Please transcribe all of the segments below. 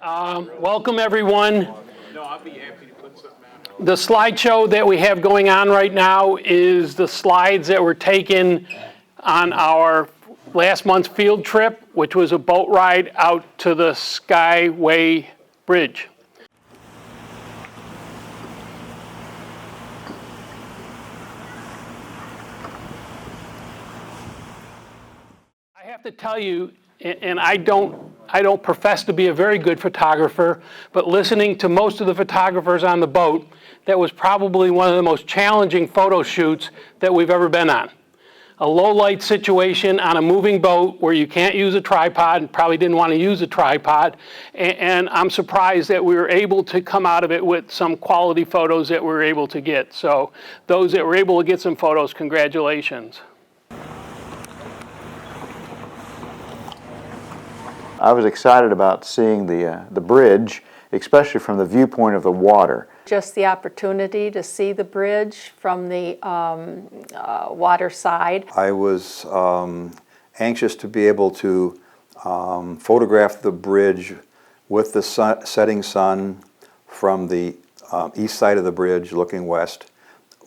Welcome everyone. The slideshow that we have going on right now is the slides that were taken on our last month's field trip, which was a boat ride out to the Skyway Bridge. I have to tell you, and I don't profess to be a very good photographer, but listening to most of the photographers on the boat, that was probably one of the most challenging photo shoots that we've ever been on. A low light situation on a moving boat where you can't use a tripod, and probably didn't want to use a tripod, and I'm surprised that we were able to come out of it with some quality photos that we were able to get. So those that were able to get some photos, congratulations. I was excited about seeing the bridge, especially from the viewpoint of the water. Just the opportunity to see the bridge from the water side. I was anxious to be able to photograph the bridge with the setting sun from the east side of the bridge looking west,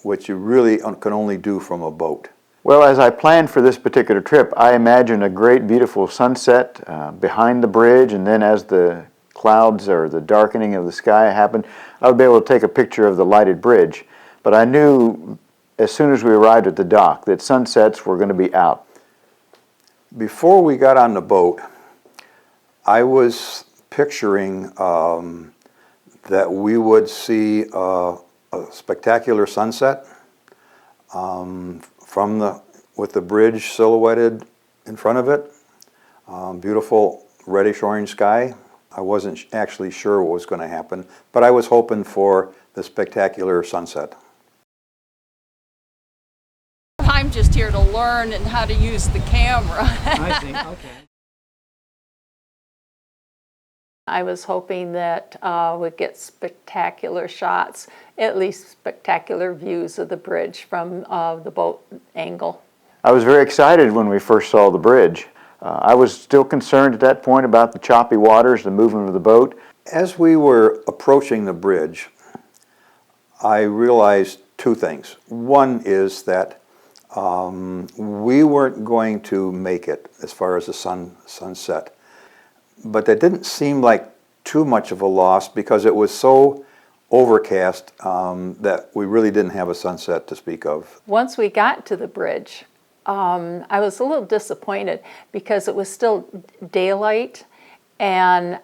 which you really can only do from a boat. Well, as I planned for this particular trip, I imagined a great, beautiful sunset behind the bridge, and then as the clouds or the darkening of the sky happened, I would be able to take a picture of the lighted bridge. But I knew as soon as we arrived at the dock that sunsets were going to be out. Before we got on the boat, I was picturing that we would see a spectacular sunset with the bridge silhouetted in front of it, beautiful reddish orange sky. I wasn't actually sure what was going to happen, but I was hoping for the spectacular sunset. I'm just here to learn and how to use the camera. I see, okay. I was hoping that we'd get spectacular shots, at least spectacular views of the bridge from the boat angle. I was very excited when we first saw the bridge. I was still concerned at that point about the choppy waters, the movement of the boat. As we were approaching the bridge, I realized two things. One is that we weren't going to make it as far as the sunset. But that didn't seem like too much of a loss because it was so overcast that we really didn't have a sunset to speak of. Once we got to the bridge, I was a little disappointed because it was still daylight and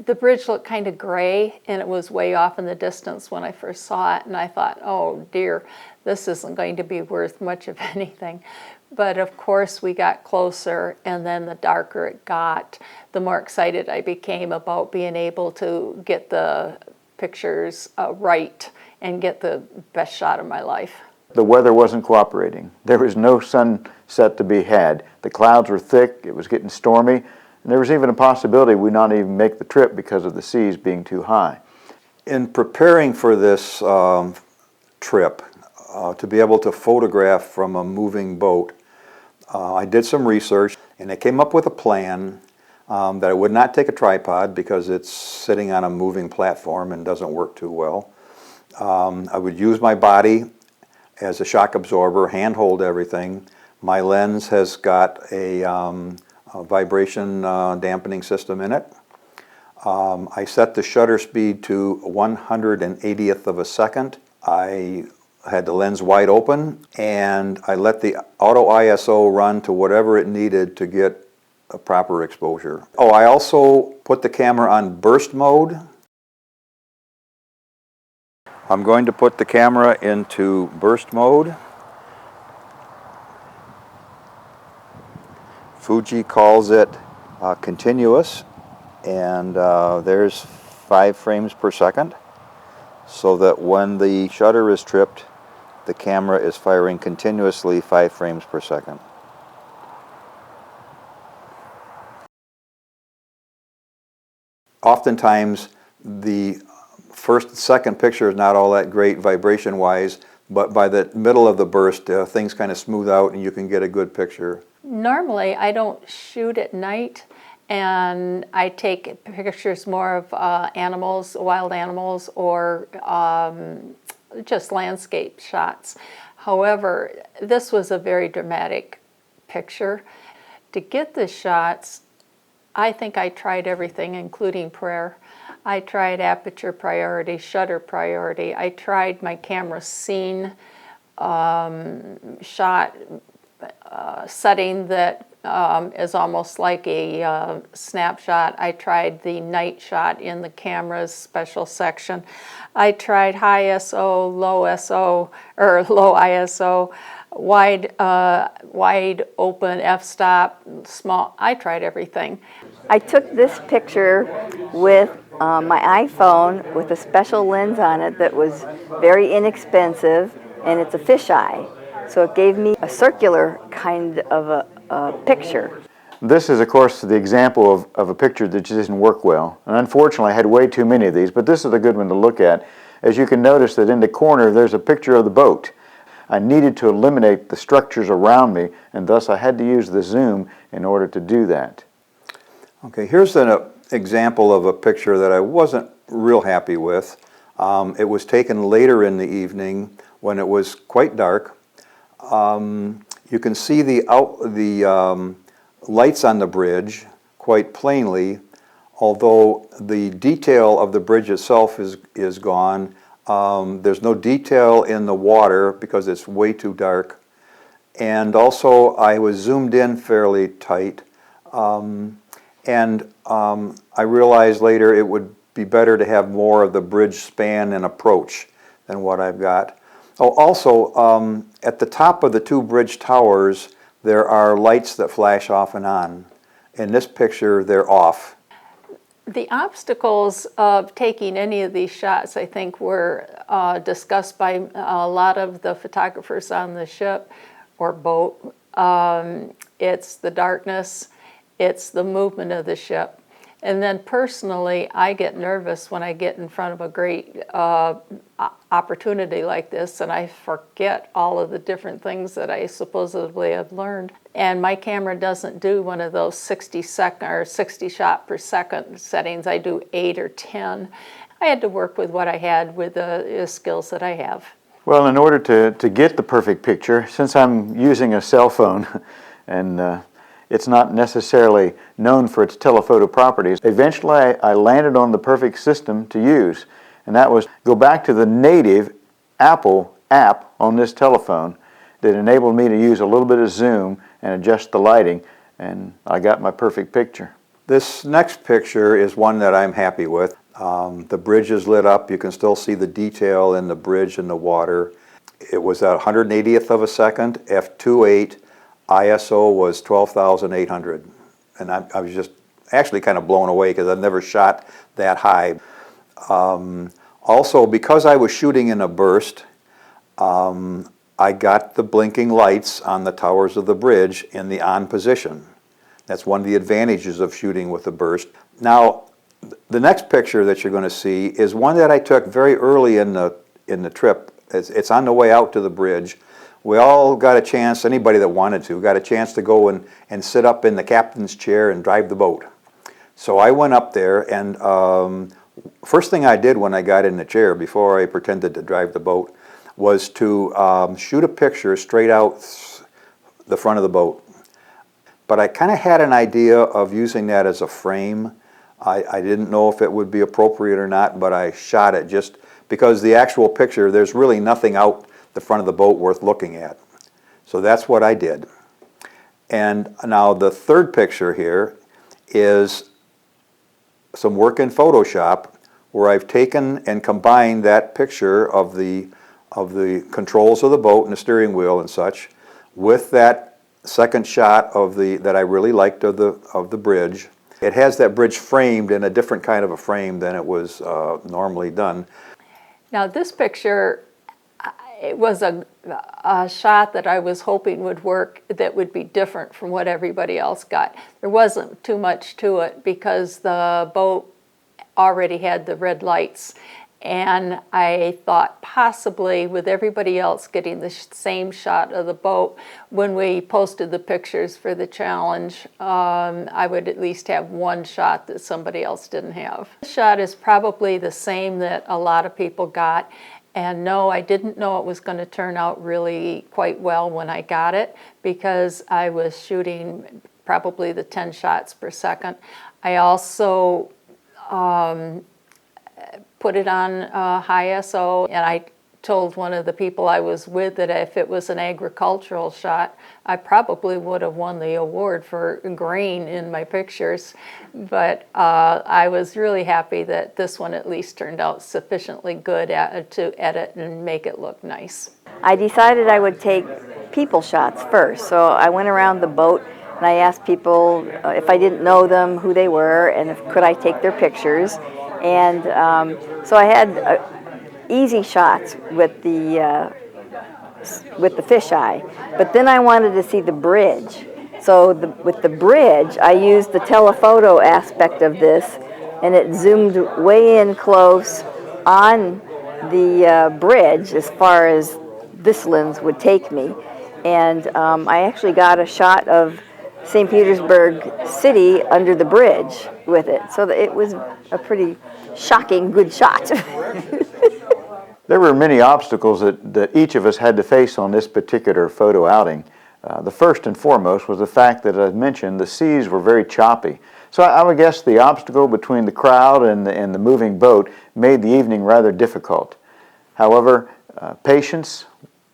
the bridge looked kind of gray and it was way off in the distance when I first saw it, and I thought, oh dear, this isn't going to be worth much of anything. But of course we got closer, and then the darker it got, the more excited I became about being able to get the pictures right and get the best shot of my life. The weather wasn't cooperating. There was no sunset to be had. The clouds were thick, it was getting stormy, and there was even a possibility we'd not even make the trip because of the seas being too high. In preparing for this trip, to be able to photograph from a moving boat, I did some research and I came up with a plan that I would not take a tripod because it's sitting on a moving platform and doesn't work too well. I would use my body as a shock absorber, hand hold everything. My lens has got a vibration dampening system in it. I set the shutter speed to 1/180th of a second. I had the lens wide open, and I let the auto ISO run to whatever it needed to get a proper exposure. Oh, I also put the camera on burst mode. I'm going to put the camera into burst mode. Fuji calls it continuous, and there's 5 frames per second, so that when the shutter is tripped, the camera is firing continuously 5 frames per second. Oftentimes, the first, second picture is not all that great vibration-wise, but by the middle of the burst, things kind of smooth out and you can get a good picture. Normally, I don't shoot at night, and I take pictures more of animals, wild animals, or just landscape shots. However, this was a very dramatic picture. To get the shots, I think I tried everything, including prayer. I tried aperture priority, shutter priority. I tried my camera scene shot setting that is almost like a snapshot. I tried the night shot in the camera's special section. I tried high ISO, low SO, or low ISO, wide open, f-stop, small. I tried everything. I took this picture with my iPhone with a special lens on it that was very inexpensive, and it's a fisheye. So it gave me a circular kind of a picture. This is, of course, the example of a picture that just didn't work well. And unfortunately, I had way too many of these, but this is a good one to look at. As you can notice that in the corner, there's a picture of the boat. I needed to eliminate the structures around me, and thus I had to use the zoom in order to do that. Okay, here's an example of a picture that I wasn't real happy with. It was taken later in the evening when it was quite dark. You can see the lights on the bridge quite plainly, although the detail of the bridge itself is gone. There's no detail in the water because it's way too dark. And also I was zoomed in fairly tight. I realized later it would be better to have more of the bridge span and approach than what I've got. Oh, also, at the top of the two bridge towers, there are lights that flash off and on. In this picture, they're off. The obstacles of taking any of these shots, I think, were discussed by a lot of the photographers on the ship or boat. It's the darkness, it's the movement of the ship. And then personally, I get nervous when I get in front of a great opportunity like this, and I forget all of the different things that I supposedly have learned. And my camera doesn't do one of those 60 shot per second settings. I do 8 or 10. I had to work with what I had with the skills that I have. Well, in order to get the perfect picture, since I'm using a cell phone and it's not necessarily known for its telephoto properties, eventually I landed on the perfect system to use, and that was go back to the native Apple app on this telephone that enabled me to use a little bit of zoom and adjust the lighting, and I got my perfect picture. This next picture is one that I'm happy with. The bridge is lit up. You can still see the detail in the bridge and the water. It was at 180th of a second, f2.8. ISO was 12,800, and I was just actually kind of blown away because I've never shot that high. Also, because I was shooting in a burst, I got the blinking lights on the towers of the bridge in the on position. That's one of the advantages of shooting with a burst. Now, the next picture that you're going to see is one that I took very early in the trip. It's on the way out to the bridge. We all got a chance, anybody that wanted to, got a chance to go and sit up in the captain's chair and drive the boat. So I went up there, and first thing I did when I got in the chair, before I pretended to drive the boat, was to shoot a picture straight out the front of the boat. But I kind of had an idea of using that as a frame. I didn't know if it would be appropriate or not, but I shot it just because the actual picture, there's really nothing out the front of the boat worth looking at. So that's what I did. And now the third picture here is some work in Photoshop where I've taken and combined that picture of the controls of the boat and the steering wheel and such with that second shot of that I really liked of the bridge. It has that bridge framed in a different kind of a frame than it was normally done. Now this picture, it was a shot that I was hoping would work that would be different from what everybody else got. There wasn't too much to it because the boat already had the red lights, And I thought possibly with everybody else getting the same shot of the boat, when we posted the pictures for the challenge, I would at least have one shot that somebody else didn't have. The shot is probably the same that a lot of people got. And no, I didn't know it was going to turn out really quite well when I got it, because I was shooting probably the 10 shots per second. I also put it on high ISO, and I told one of the people I was with that if it was an agricultural shot, I probably would have won the award for grain in my pictures. But I was really happy that this one at least turned out sufficiently good to edit and make it look nice. I decided I would take people shots first, so I went around the boat and I asked people if I didn't know them, who they were, and could I take their pictures. And so I had easy shots with the fisheye, but then I wanted to see the bridge. So with the bridge, I used the telephoto aspect of this, and it zoomed way in close on the bridge as far as this lens would take me. And I actually got a shot of St. Petersburg City under the bridge with it. So it was a pretty shocking good shot. There were many obstacles that each of us had to face on this particular photo outing. The first and foremost was the fact that, as mentioned, the seas were very choppy. So I would guess the obstacle between the crowd and the moving boat made the evening rather difficult. However, patience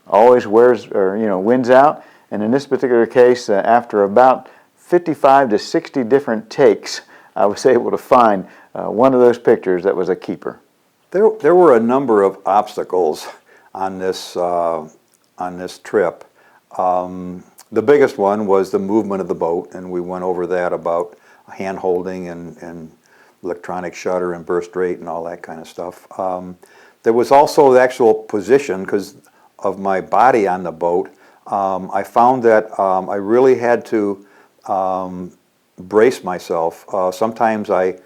always wins out. And in this particular case, after about 55 to 60 different takes, I was able to find one of those pictures that was a keeper. There were a number of obstacles on this trip. The biggest one was the movement of the boat, and we went over that about hand holding and electronic shutter and burst rate and all that kind of stuff. There was also the actual position because of my body on the boat. I found that I really had to brace myself. Sometimes I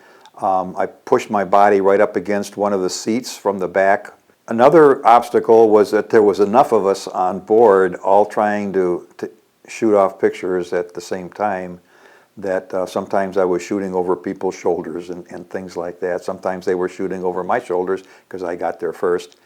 pushed my body right up against one of the seats from the back. Another obstacle was that there was enough of us on board all trying to shoot off pictures at the same time that sometimes I was shooting over people's shoulders and things like that. Sometimes they were shooting over my shoulders because I got there first.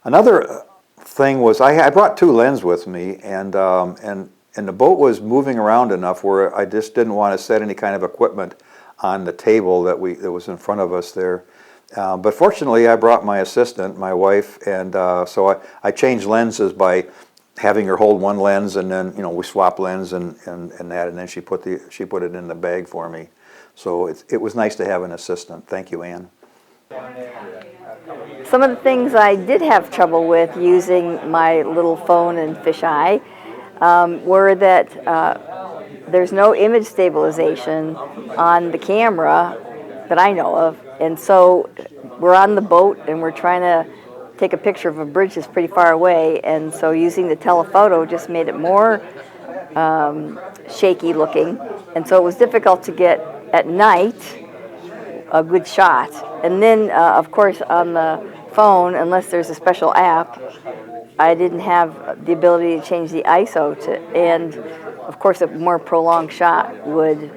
Another thing was I brought two lenses with me, and the boat was moving around enough where I just didn't want to set any kind of equipment on the table that was in front of us there. But fortunately, I brought my assistant, my wife, and so I changed lenses by having her hold one lens, and then we swap lens and that, and then she put it in the bag for me. So it was nice to have an assistant. Thank you, Ann. Some of the things I did have trouble with using my little phone and fisheye were that there's no image stabilization on the camera that I know of, and so we're on the boat and we're trying to take a picture of a bridge that's pretty far away, and so using the telephoto just made it more shaky looking, and so it was difficult to get at night a good shot. And then of course on the phone, unless there's a special app, I didn't have the ability to change the ISO and of course a more prolonged shot would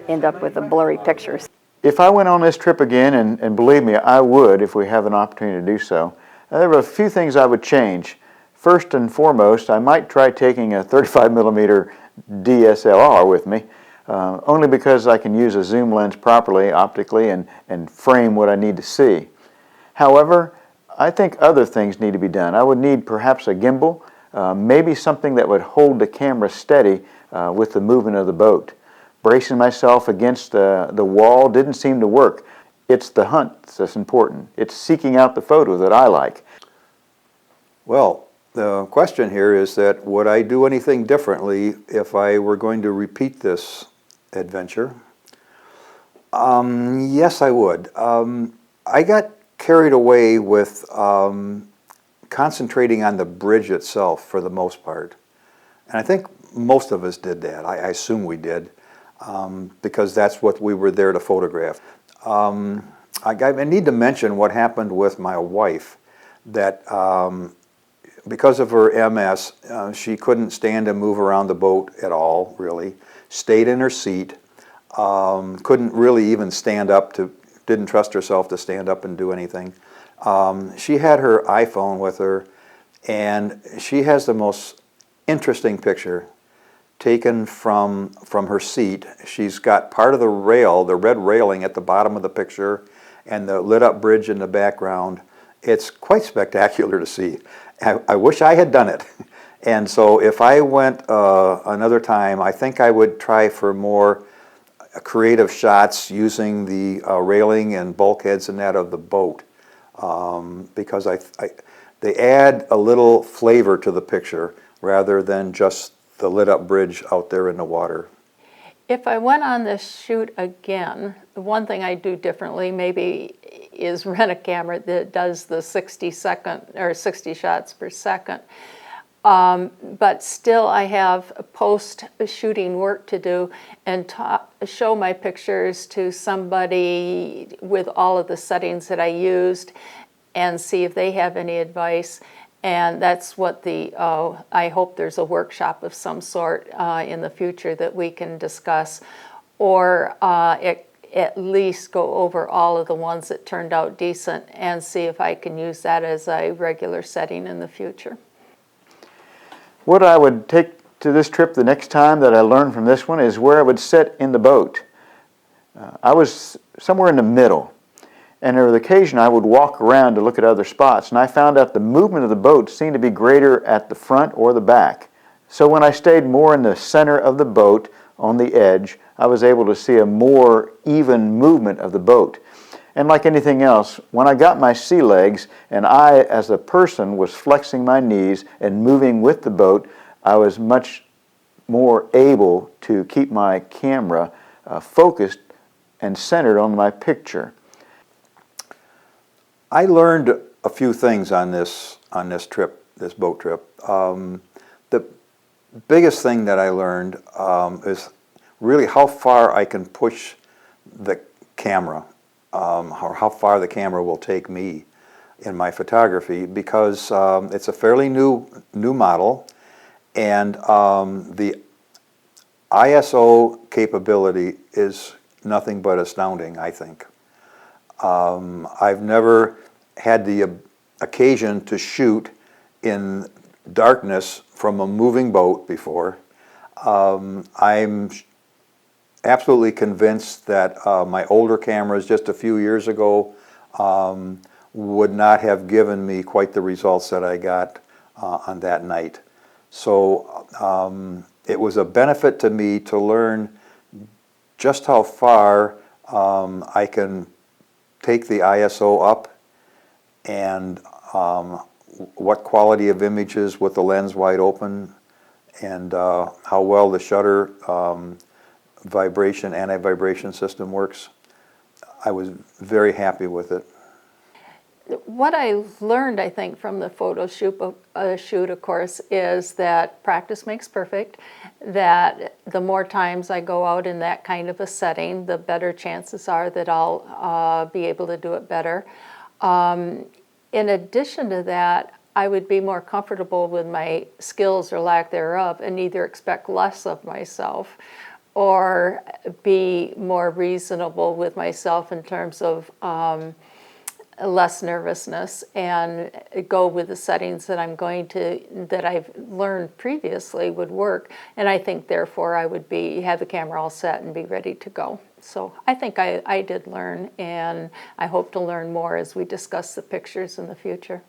end up with a blurry picture. If I went on this trip again, and believe me, I would if we have an opportunity to do so, there were a few things I would change. First and foremost, I might try taking a 35 millimeter DSLR with me, only because I can use a zoom lens properly optically and frame what I need to see. However, I think other things need to be done. I would need perhaps a gimbal, maybe something that would hold the camera steady with the movement of the boat. Bracing myself against the wall didn't seem to work. It's the hunt that's important. It's seeking out the photo that I like. Well, the question here is that would I do anything differently if I were going to repeat this adventure? Yes, I would. I got carried away with concentrating on the bridge itself for the most part. And I think most of us did that. I assume we did, because that's what we were there to photograph. I need to mention what happened with my wife, that because of her MS, she couldn't stand and move around the boat at all, really. Stayed in her seat, couldn't really even stand up didn't trust herself to stand up and do anything. She had her iPhone with her, and she has the most interesting picture taken from her seat. She's got part of the rail, the red railing at the bottom of the picture, and the lit up bridge in the background. It's quite spectacular to see. I wish I had done it. And so if I went another time, I think I would try for more creative shots using the railing and bulkheads and that of the boat, because they add a little flavor to the picture rather than just the lit up bridge out there in the water. If I went on this shoot again, the one thing I'd do differently maybe is rent a camera that does the 60-second or 60 shots per second. But still I have post-shooting work to do and show my pictures to somebody with all of the settings that I used and see if they have any advice. And that's what I hope there's a workshop of some sort in the future that we can discuss, or at least go over all of the ones that turned out decent and see if I can use that as a regular setting in the future. What I would take to this trip the next time that I learned from this one is where I would sit in the boat. I was somewhere in the middle, and on the occasion I would walk around to look at other spots, and I found out the movement of the boat seemed to be greater at the front or the back. So when I stayed more in the center of the boat on the edge, I was able to see a more even movement of the boat. And like anything else, when I got my sea legs and I, as a person, was flexing my knees and moving with the boat, I was much more able to keep my camera focused and centered on my picture. I learned a few things on this trip, this boat trip. The biggest thing that I learned is really how far I can push the camera, or how far the camera will take me in my photography, because it's a fairly new model, and the ISO capability is nothing but astounding, I think. I've never had the occasion to shoot in darkness from a moving boat before. I'm absolutely convinced that my older cameras just a few years ago would not have given me quite the results that I got on that night. So it was a benefit to me to learn just how far I can take the ISO up, and what quality of images with the lens wide open, and how well the shutter anti-vibration system works. I was very happy with it. What I learned, I think, from the photo shoot, of course, is that practice makes perfect, that the more times I go out in that kind of a setting, the better chances are that I'll be able to do it better. In addition to that, I would be more comfortable with my skills or lack thereof and either expect less of myself or be more reasonable with myself in terms of less nervousness and go with the settings that that I've learned previously would work. And I think therefore I would have the camera all set and be ready to go. So I think I did learn, and I hope to learn more as we discuss the pictures in the future.